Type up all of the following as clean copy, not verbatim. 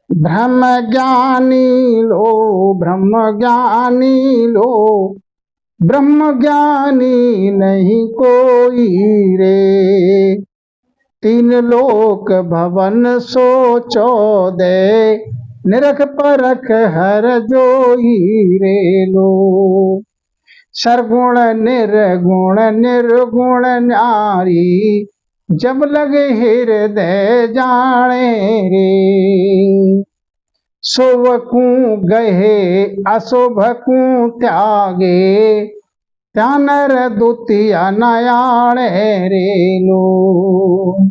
ब्रह्म ज्ञानी लो, ब्रह्म ज्ञानी लो, ब्रह्म ज्ञानी नहीं कोई रे। तीन लोक भवन सो चौदह, निरख परख हर जोई रे लो। सरगुण निर्गुण निर्गुण न्यारी, जब लगे हृदय जाने रे। शुभ कू गहे अशुभ कू त्यागे, त्यानर दुतिया नयाणे रे लो।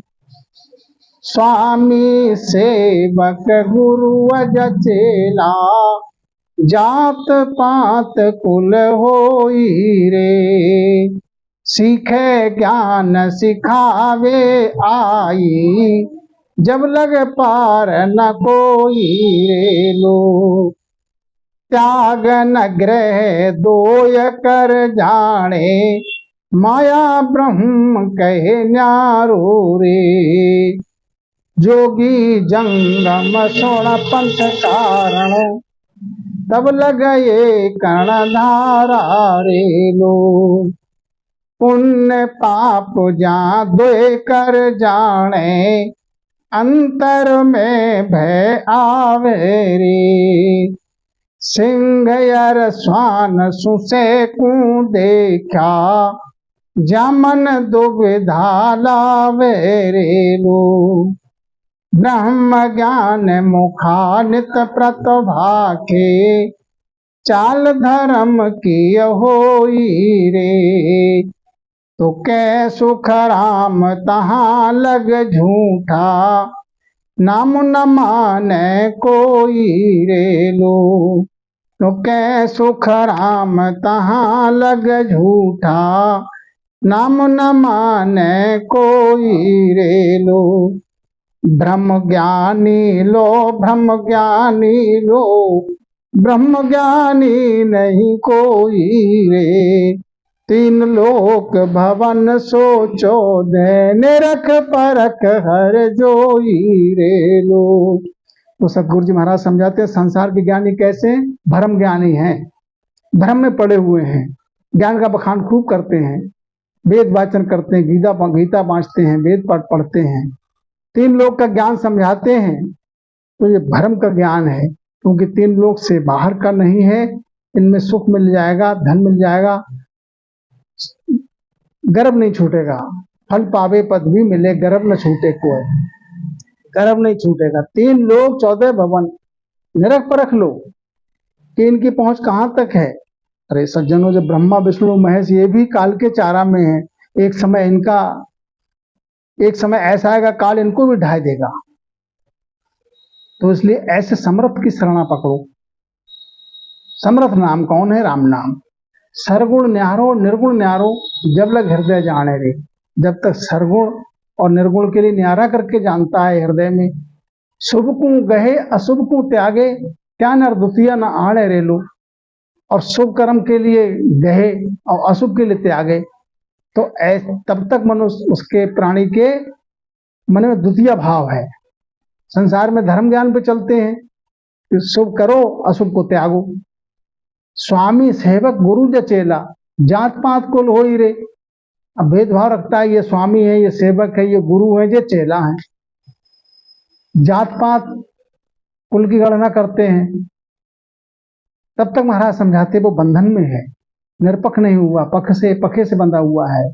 स्वामी सेवक गुरु अज चेला, जात पात कुल होई रे। सीखे ज्ञान सिखावे आई, जब लग पार न कोई रे लो। त्याग न ग्रह दोय कर जाने, माया ब्रह्म कहे न्यारो रे। जोगी जंगम सोण पंथ कारण, तब लगए कण धारा रे लो। पुण्य पाप जा दोय कर जाने, अंतर में भय आवे रे। सिंह यर स्वान सुसे को देखा, जामन दुविधा लावे रे लो। ब्रह्म ज्ञान मुखानित प्रतिभाखे, चाल धर्म की होई रे। तो कै सुख राम तहाँ लग झूठा, नाम न माने कोई रे लो। तो कै सुख राम तहाँ लग झूठा, नाम न माने कोई रे लो। ब्रह्म ज्ञानी लो, ब्रह्म ज्ञानी लो, ब्रह्म ज्ञानी नहीं कोई रे। तीन लोक भवन सो चौदह, निरख परख हर जोई रे लो। तो सतगुरु जी महाराज समझाते हैं संसार के ज्ञानी कैसे भ्रम ज्ञानी हैं, भ्रम में पड़े हुए हैं, ज्ञान का बखान खूब करते हैं, वेद वाचन करते हैं, गीता बाँचते हैं, वेद पाठ पढ़ते हैं, तीन लोक का ज्ञान समझाते हैं। तो ये भ्रम का ज्ञान है, क्योंकि तीन लोक से बाहर का नहीं है। इनमें सुख मिल जाएगा, धन मिल जाएगा, गर्व नहीं छूटेगा। फल पावे पदवी मिले, गर्व न छूटे कोई, गर्व नहीं छूटेगा। तीन लोक 14 भवन, निरख परख लो कि इनकी पहुंच कहां तक है। अरे सज्जनों, जब ब्रह्मा विष्णु महेश ये भी काल के चारा में है, एक समय ऐसा आएगा काल इनको भी ढाई देगा। तो इसलिए ऐसे समर्थ की शरणा पकड़ो। समर्थ नाम कौन है? राम नाम। सरगुण न्यारो निर्गुण न्यारो, जब लग हृदय जाने रे। जब तक सरगुण और निर्गुण के लिए न्यारा करके जानता है हृदय में, शुभ को गहे अशुभ को त्यागे, क्या नर दुतिया न आणे रे लो। और शुभ कर्म के लिए गहे और अशुभ के लिए त्यागे, तो तब तक मनुष्य उसके प्राणी के मन में द्वितीय भाव है। संसार में धर्म ज्ञान पे चलते हैं कि शुभ करो अशुभ को त्यागो। स्वामी सेवक गुरु ज चेला, जात पात कुल होई रे। अब भेदभाव रखता है, ये स्वामी है, ये सेवक है, ये गुरु है, ये चेला है। जात पात कुल की गणना करते हैं। तब तक महाराज समझाते वो बंधन में है, निरपक्ष नहीं हुआ, पखे से बंधा हुआ है।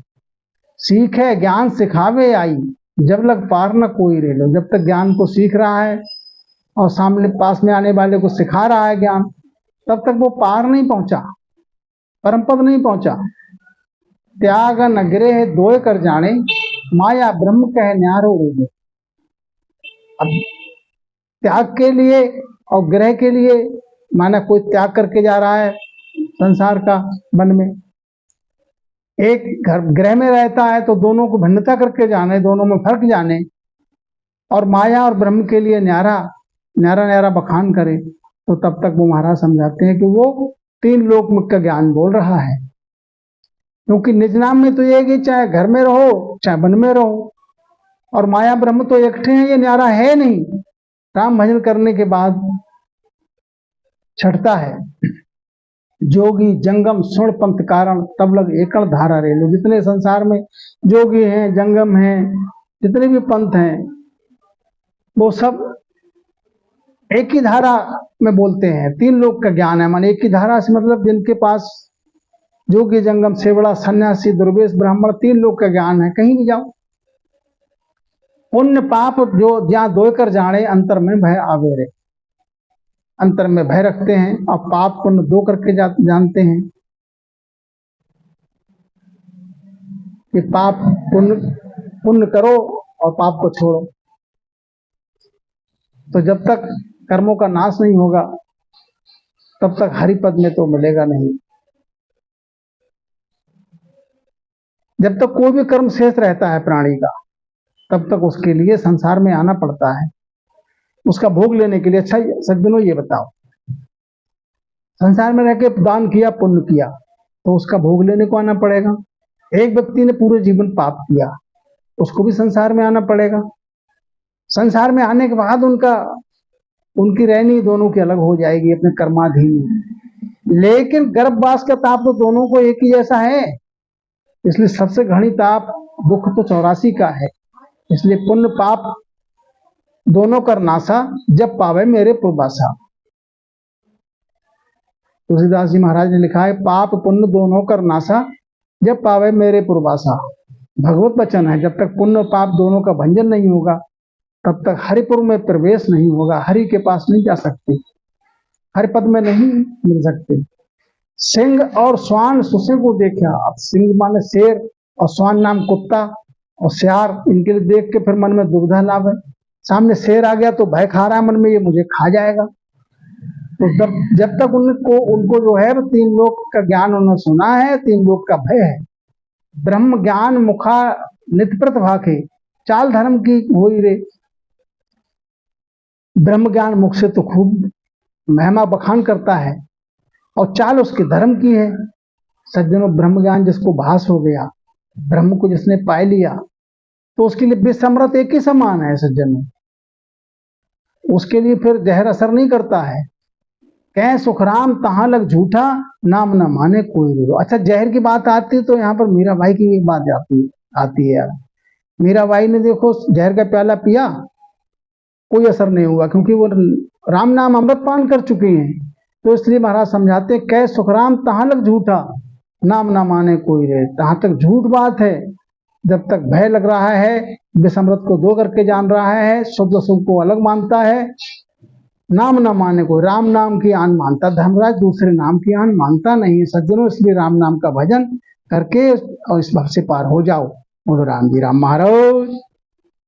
सीखे ज्ञान सिखावे आई, जब लग पार न कोई रे लो। जब तक ज्ञान को सीख रहा है और सामने पास में आने वाले को सिखा रहा है ज्ञान, तब तक वो पार नहीं पहुंचा, परम पद नहीं पहुंचा। त्याग न ग्रह दोय कर जाने, माया ब्रह्म कह न्यारो रे। अब त्याग के लिए और ग्रह के लिए, माना कोई त्याग करके जा रहा है संसार का मन में, एक घर ग्रह में रहता है तो दोनों को भिन्नता करके जाने, दोनों में फर्क जाने, और माया और ब्रह्म के लिए न्यारा न्यारा न्यारा बखान करे, तो तब तक वो महाराज समझाते हैं कि वो तीन लोक का ज्ञान बोल रहा है। क्योंकि निज नाम में तो ये कि चाहे घर में रहो चाहे वन में रहो, और माया ब्रह्म तो एकठे हैं, ये न्यारा है नहीं। राम भजन करने के बाद छठता है, जोगी जंगम सुण पंथ कारण तब लग एकल धारा रेलो। जितने संसार में जोगी हैं, जंगम हैं, जितने भी पंथ हैं, वो सब एक ही धारा में बोलते हैं। तीन लोग का ज्ञान है, मान एक ही धारा से मतलब जिनके पास जोगी जंगम सेवड़ा सन्यासी दुर्वेश ब्राह्मण तीन लोग का ज्ञान है, कहीं भी जाओ। पुण्य पाप जो ज्યાં दो कर जाने अंतर में भय आवेरे, अंतर में भय रखते हैं और पाप पुण्य दो करके जानते हैं कि पाप पुण्य करो और पाप को छोड़ो। तो जब तक कर्मों का नाश नहीं होगा तब तक हरिपद में तो मिलेगा नहीं। जब तक कोई भी कर्म शेष रहता है प्राणी का तब तक उसके लिए संसार में आना पड़ता है, उसका भोग लेने के लिए। अच्छा सज्जनों ये बताओ, संसार में रह के दान किया पुण्य किया तो उसका भोग लेने को आना पड़ेगा। एक व्यक्ति ने पूरे जीवन पाप किया, उसको भी संसार में आना पड़ेगा। संसार में आने के बाद उनकी रहनी दोनों की अलग हो जाएगी अपने कर्माधीन। लेकिन गर्भवास का ताप तो दोनों को एक ही जैसा है, इसलिए सबसे घनी ताप दुख तो 84 का है। इसलिए पुण्य पाप दोनों कर नासा जब पावे मेरे पुरबासा। तुलसीदास जी महाराज ने लिखा है, पाप पुण्य दोनों कर नासा जब पावे मेरे पुरबासा। भगवत वचन है, जब तक पुण्य पाप दोनों का भंजन नहीं होगा तब तक हरिपुर में प्रवेश नहीं होगा, हरि के पास नहीं जा सकते, हरिपद में नहीं मिल सकते। सिंह और स्वान सुसे को देखा। अब सिंह माने शेर और स्वान नाम कुत्ता और सियार, इनके लिए देख के फिर मन में दुविधा लाभ है। सामने शेर आ गया तो भय खा रहा है मन में, ये मुझे खा जाएगा। तो जब तक उनको जो है तीन लोक का ज्ञान उन्होंने सुना है, तीन लोक का भय है। ब्रह्म ज्ञान मुखा नित प्रत भाखे, चाल धर्म की होई रे। ब्रह्म ज्ञान मुख से तो खूब महिमा बखान करता है और चाल उसके धर्म की है। सज्जनों, ब्रह्म ज्ञान जिसको भास हो गया, ब्रह्म को जिसने पाए लिया, तो उसके लिए विसमृत एक ही समान है। सज्जनों, उसके लिए फिर जहर असर नहीं करता है। कह सुखराम तहां लग झूठा, नाम न माने कोई रो। अच्छा, जहर की बात आती है तो यहाँ पर मीराबाई की एक बात आती है। मीराबाई ने देखो जहर का प्याला पिया, कोई असर नहीं हुआ, क्योंकि वो राम नाम अमृत पान कर चुके हैं। तो इसलिए महाराज समझाते हैं, कह सुखराम तहां लग झूठा, नाम ना माने कोई रे। तहां तक झूठ बात है, जब तक भय लग रहा है, विसमृत को दो करके जान रहा है, शुद्ध शुभ को अलग मानता है, नाम ना माने कोई। राम नाम की आन मानता धर्मराज, दूसरे नाम की आन मानता नहीं। सज्जनों, इसलिए राम नाम का भजन करके और इस भव से पार हो जाओ। बोलो राम जी राम महाराज।